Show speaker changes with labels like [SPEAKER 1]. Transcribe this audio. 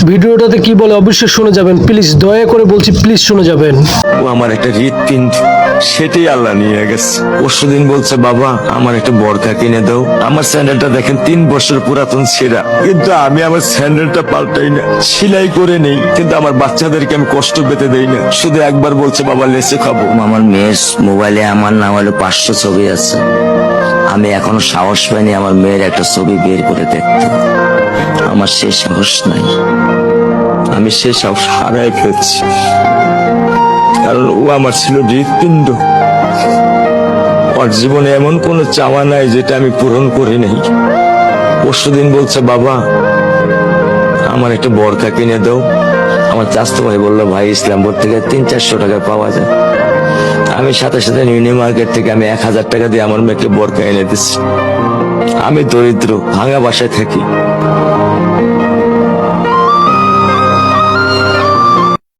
[SPEAKER 1] ভিডিওটাতে কি বলে অবশ্যই শুনে যাবেন, প্লিজ দয়া করে বলছি, প্লিজ শুনে যাবেন।
[SPEAKER 2] ও আমার একটা হৃৎপিণ্ড, সেটাই আল্লাহ নিয়ে গেছে। পরশুদিন বলছে বাবা আমার একটা বরখা কিনে দাও। আমার স্যান্ডেলটা দেখেন 3 বছর পুরাতন ছেঁড়া, কিন্তু আমি আমার স্যান্ডেলটা পাল্টাই না, সেলাই করে নেই, কিন্তু আমার বাচ্চাদেরকে আমি কষ্ট পেতে দেই না। শুধু একবার বলছে বাবা লেচে খাবো।
[SPEAKER 3] আমার মেয়ের মোবাইলে আমার নাম হলো 500 ছবি আছে। আমি এখনো সাহস পাইনি আমার মেয়ের একটা ছবি বের করে দেখতে। আমার সে সাহস নাই।
[SPEAKER 2] আমি সে সব হারাই ফেলছি, কারণ ও আমার ছিল হৃৎপিণ্ড। ওর জীবনে এমন কোনো চাওয়া নাই যেটা আমি পূরণ করি নাই। পরশুদিন বলছে বাবা আমার একটা বরখা কিনে দাও।
[SPEAKER 3] আমার চাচাতো ভাই বললো ভাই ইসলামপুর থেকে 300-400 টাকা পাওয়া যায়।
[SPEAKER 2] আমি সাথে সাথে নিউনি মার্কেট থেকে আমি 1000 টাকা দিয়ে আমার মেয়েকে বরখা এনে দিচ্ছি। আমি দরিদ্র, ভাঙা বাসায় থাকি,